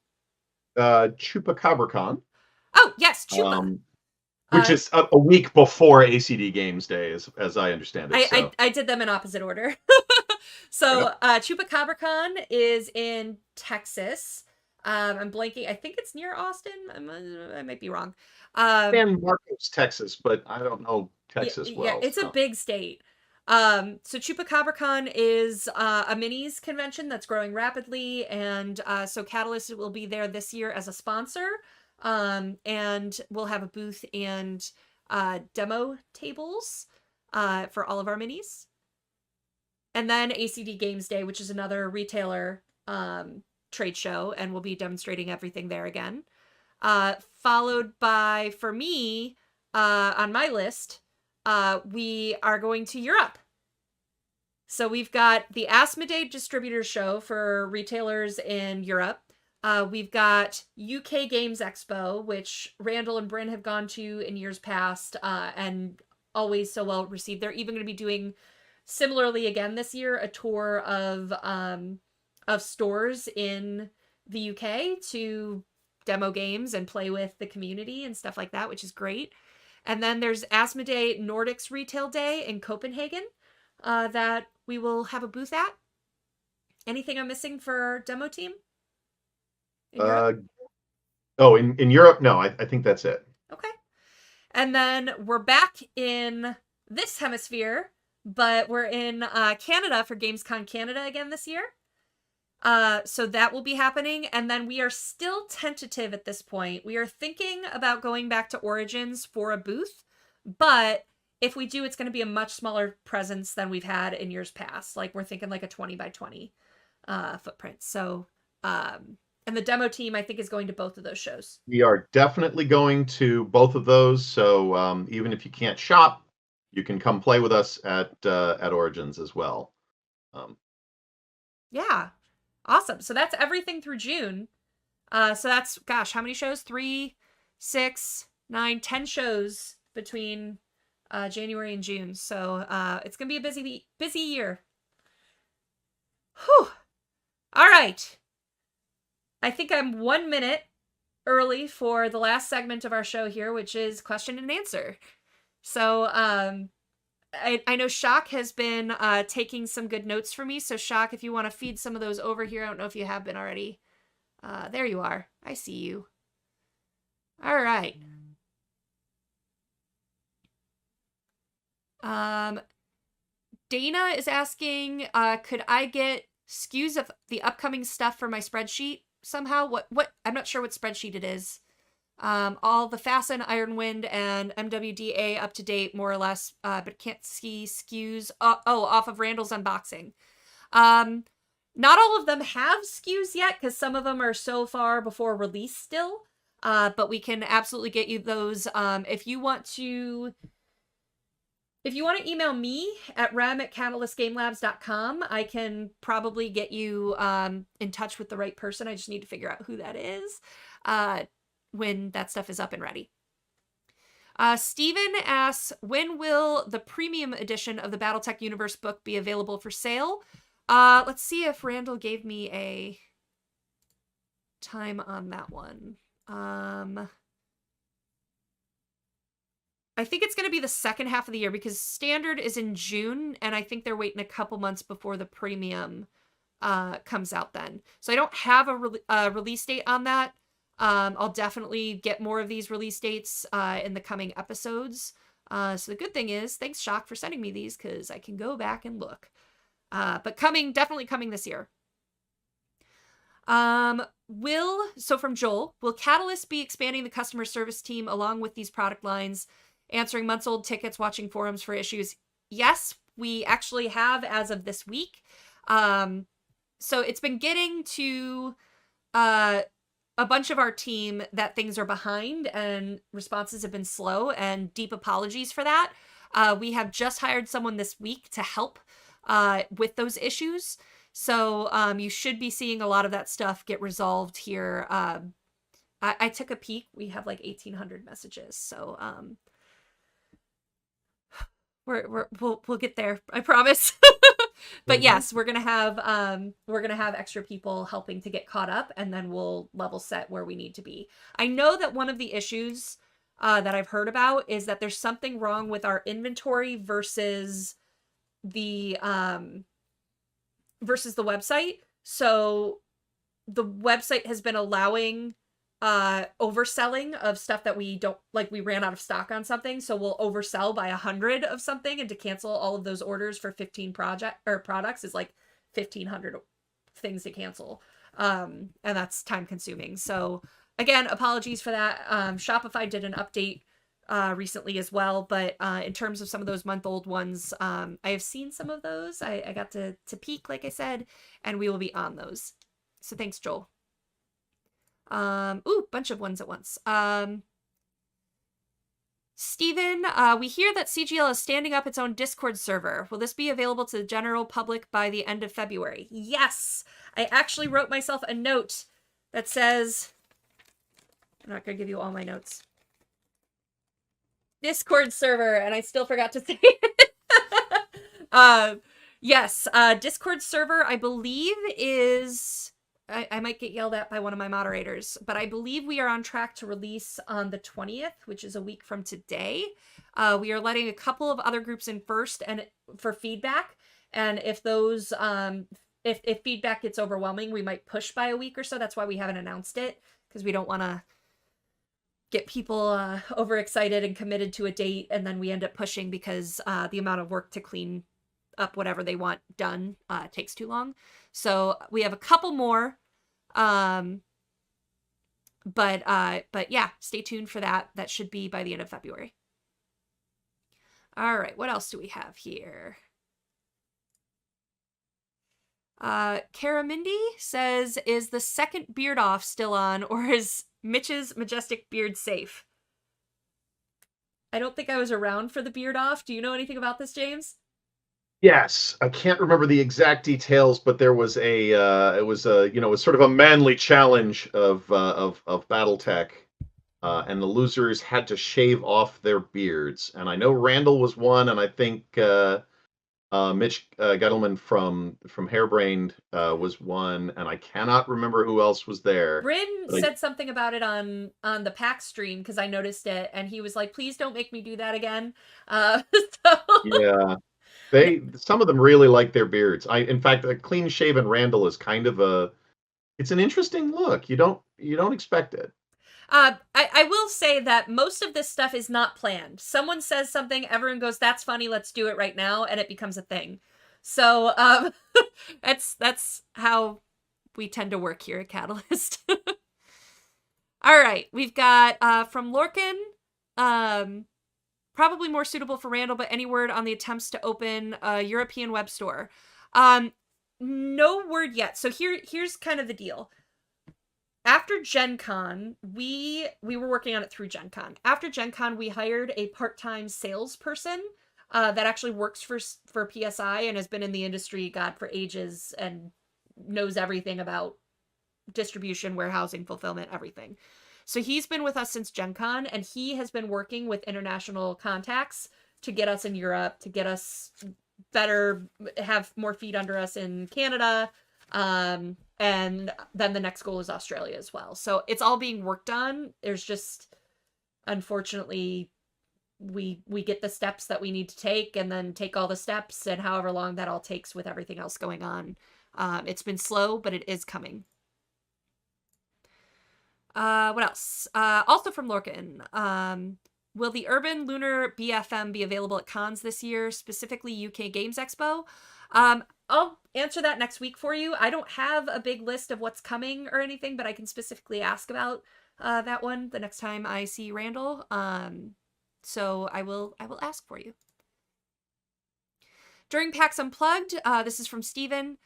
ChupacabraCon. Oh, yes, Chupa. Which is a week before ACD Games Day, as I understand it. I did them in opposite order. So ChupacabraCon is in Texas. I'm blanking. I think it's near Austin. I might be wrong. San Marcos, Texas, but I don't know Texas well. Yeah, it's a big state. So ChupacabraCon is a minis convention that's growing rapidly, and so Catalyst will be there this year as a sponsor, and we'll have a booth and demo tables for all of our minis. And then ACD Games Day, which is another retailer trade show, and we'll be demonstrating everything there again. Followed by, for me, on my list, we are going to Europe. So we've got the Asmodee Distributor Show for retailers in Europe. We've got UK Games Expo, which Randall and Bryn have gone to in years past, and always so well received. They're even going to be doing, similarly again this year, a tour of stores in the UK to demo games and play with the community and stuff like that, which is great. And then there's Asmodee Nordics Retail Day in Copenhagen that we will have a booth at. Anything I'm missing for demo team? In Europe, no, I think that's it. Okay. And then we're back in this hemisphere, but we're in Canada for Gamescom Canada again this year. So that will be happening. And then we are still tentative at this point. We are thinking about going back to Origins for a booth, but if we do, it's going to be a much smaller presence than we've had in years past. Like we're thinking like a 20 by 20 footprint. So, and the demo team, I think, is going to both of those shows. We are definitely going to both of those. So even if you can't shop, you can come play with us at Origins as well. Yeah. Awesome. So that's everything through June. So that's, gosh, how many shows? 3, 6, 9, 10 shows between January and June. So it's going to be a busy year. Whew. All right. I think I'm 1 minute early for the last segment of our show here, which is question and answer. So I know Shock has been taking some good notes for me. So Shock, if you want to feed some of those over here, I don't know if you have been already. There you are. I see you. All right. Dana is asking, could I get SKUs of the upcoming stuff for my spreadsheet somehow? What I'm not sure what spreadsheet it is. All the Fasten, Ironwind, and MWDA up to date, more or less, but can't see SKUs. Off of Randall's unboxing. Not all of them have SKUs yet, because some of them are so far before release still. But we can absolutely get you those. If you want to If you want to email me at rem@catalystgamelabs.com, I can probably get you in touch with the right person. I just need to figure out who that is when that stuff is up and ready. Steven asks, when will the premium edition of the BattleTech Universe book be available for sale? Let's see if Randall gave me a time on that one. I think it's going to be the second half of the year because standard is in June, and I think they're waiting a couple months before the premium comes out then. So I don't have a release date on that. I'll definitely get more of these release dates in the coming episodes. So the good thing is, thanks Shock for sending me these because I can go back and look. But definitely coming this year. So from Joel, will Catalyst be expanding the customer service team along with these product lines, answering months-old tickets, watching forums for issues? Yes, we actually have as of this week. So it's been getting to a bunch of our team that things are behind and responses have been slow, and deep apologies for that. We have just hired someone this week to help with those issues. So you should be seeing a lot of that stuff get resolved here. I took a peek. We have like 1,800 messages. So we'll get there. I promise. But yes, we're gonna have extra people helping to get caught up, and then we'll level set where we need to be. I know that one of the issues that I've heard about is that there's something wrong with our inventory versus the website. So the website has been allowing overselling of stuff that we don't like. We ran out of stock on something, so we'll oversell by 100 of something, and to cancel all of those orders for 15 products is like 1,500 things to cancel, and that's time consuming. So again, apologies for that. Shopify did an update recently as well, but in terms of some of those month-old ones, I have seen some of those. I got to peek, like I said, and we will be on those. So thanks, Joel. Bunch of ones at once. Steven, we hear that CGL is standing up its own Discord server. Will this be available to the general public by the end of February? Yes! I actually wrote myself a note that says... I'm not going to give you all my notes. Discord server, and I still forgot to say it. Yes, Discord server, I believe, is... I might get yelled at by one of my moderators, but I believe we are on track to release on the 20th, which is a week from today. We are letting a couple of other groups in first and for feedback, and if those if feedback gets overwhelming, we might push by a week or so. That's why we haven't announced it, because we don't want to get people overexcited and committed to a date, and then we end up pushing because the amount of work to clean up whatever they want done takes too long. So we have a couple more, but yeah, stay tuned for that. That should be by the end of February. All right, what else do we have here? Karamindi says, is the second beard off still on, or is Mitch's majestic beard safe? I don't think I was around for the beard off. Do you know anything about this, James? Yes, I can't remember the exact details, but there was it was sort of a manly challenge of BattleTech, and the losers had to shave off their beards. And I know Randall was one, and I think Mitch Gettleman from Hairbrained was one, and I cannot remember who else was there. Bryn said something about it on the PAX stream, because I noticed it, and he was like, "Please don't make me do that again." Yeah. Some of them really like their beards. In fact, a clean shaven Randall is kind of it's an interesting look. You don't expect it. I will say that most of this stuff is not planned. Someone says something, everyone goes, "That's funny, let's do it right now," and it becomes a thing. So that's how we tend to work here at Catalyst. All right, we've got from Lorcan, probably more suitable for Randall, but any word on the attempts to open a European web store? No word yet. So here's kind of the deal. After Gen Con, we were working on it through Gen Con. After Gen Con, we hired a part-time salesperson that actually works for PSI and has been in the industry, God, for ages and knows everything about distribution, warehousing, fulfillment, everything. So he's been with us since Gen Con, and he has been working with international contacts to get us in Europe, to get us better, have more feet under us in Canada. And then the next goal is Australia as well. So it's all being worked on. There's just, unfortunately, we get the steps that we need to take and then take all the steps, and however long that all takes with everything else going on. It's been slow, but it is coming. What else? Also from Lorcan. Will the Urban Lunar BFM be available at cons this year, specifically UK Games Expo? I'll answer that next week for you. I don't have a big list of what's coming or anything, but I can specifically ask about that one the next time I see Randall. So I will ask for you. During PAX Unplugged, this is from Steven.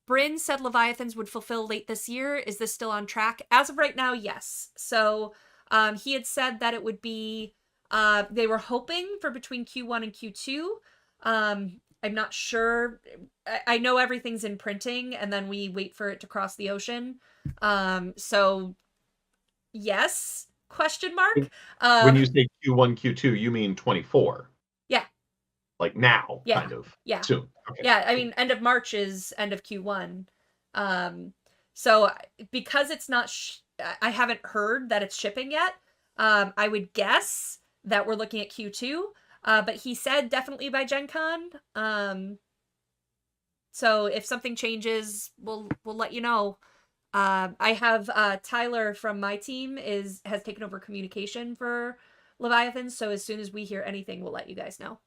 Bryn said Leviathans would fulfill late this year. Is this still on track? As of right now, yes. So he had said that it would be, they were hoping for between Q1 and Q2. I'm not sure. I know everything's in printing, and then we wait for it to cross the ocean. So yes, question mark. When you say Q1, Q2, you mean 24? Yeah. Like now, yeah. kind of. Yeah. Soon. Okay. Yeah, I mean, end of March is end of Q1. So because it's not, I haven't heard that it's shipping yet. I would guess that we're looking at Q2. But he said definitely by Gen Con. So if something changes, we'll let you know. I have Tyler from my team has taken over communication for Leviathans, so as soon as we hear anything, we'll let you guys know.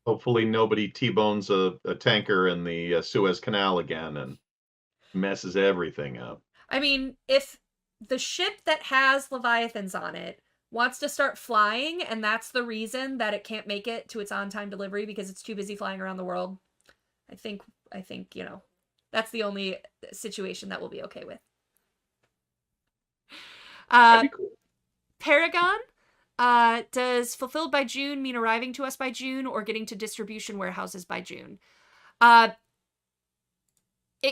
Hopefully nobody T-bones a tanker in the Suez Canal again and messes everything up. I mean, if the ship that has Leviathans on it wants to start flying, and that's the reason that it can't make it to its on-time delivery because it's too busy flying around the world, I think, you know, that's the only situation that we'll be okay with. That'd be cool. Paragon, does fulfilled by June mean arriving to us by June or getting to distribution warehouses by June? It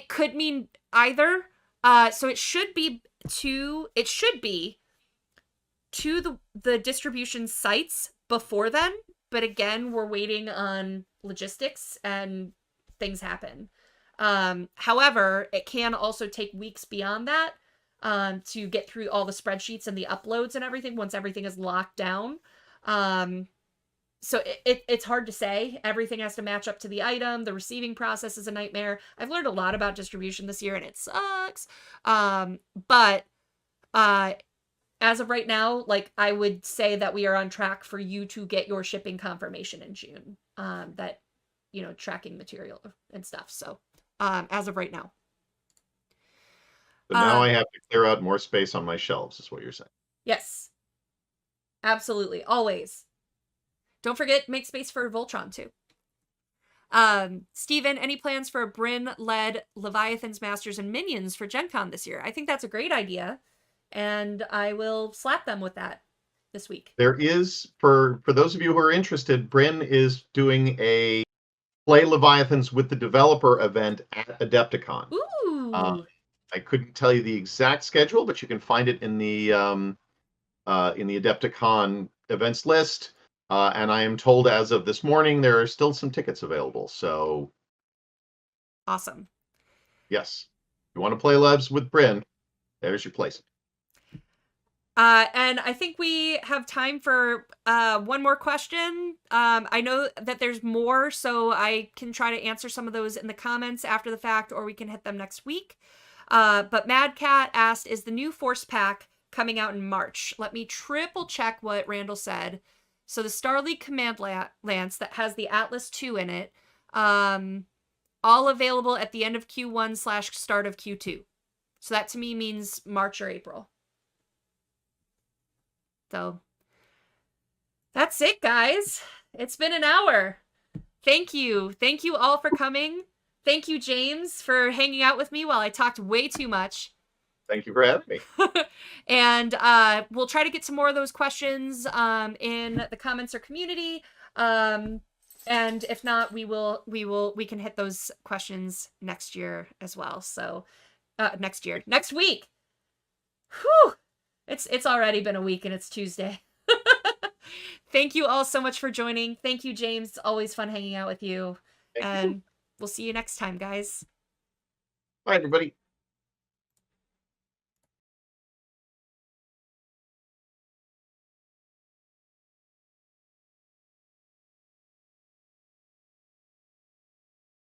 could mean either. So it should be to the distribution sites before then, but again, we're waiting on logistics and things happen. However, it can also take weeks beyond that to get through all the spreadsheets and the uploads and everything once everything is locked down. So it's hard to say. Everything has to match up to the item. The receiving process is a nightmare. I've learned a lot about distribution this year, and it sucks. But as of right now, like, I would say that we are on track for you to get your shipping confirmation in June. That, you know, tracking material and stuff. So as of right now. So now I have to clear out more space on my shelves, is what you're saying. Yes. Absolutely. Always. Don't forget, make space for Voltron, too. Steven, any plans for a Bryn-led Leviathans, Masters, and Minions for Gen Con this year? I think that's a great idea, and I will slap them with that this week. There is, for those of you who are interested, Bryn is doing a Play Leviathans with the Developer event at Adepticon. Ooh! I couldn't tell you the exact schedule, but you can find it in the Adepticon events list. And I am told as of this morning, there are still some tickets available. So awesome. Yes. If you want to play Levs with Bryn, there's your place. And I think we have time for one more question. I know that there's more, so I can try to answer some of those in the comments after the fact, or we can hit them next week. But Mad Cat asked, is the new Force Pack coming out in March? Let me triple check what Randall said. So the Starleague Command Lance that has the Atlas 2 in it, all available at the end of Q1 / start of Q2. So that to me means March or April. So that's it, guys. It's been an hour. Thank you. Thank you all for coming. Thank you, James, for hanging out with me while I talked way too much. Thank you for having me. And we'll try to get some more of those questions in the comments or community. And if not, we can hit those questions next year as well. So next week. Whew. It's already been a week and it's Tuesday. Thank you all so much for joining. Thank you, James. It's always fun hanging out with you. Thank And you. we'll see you next time, guys. Bye, everybody.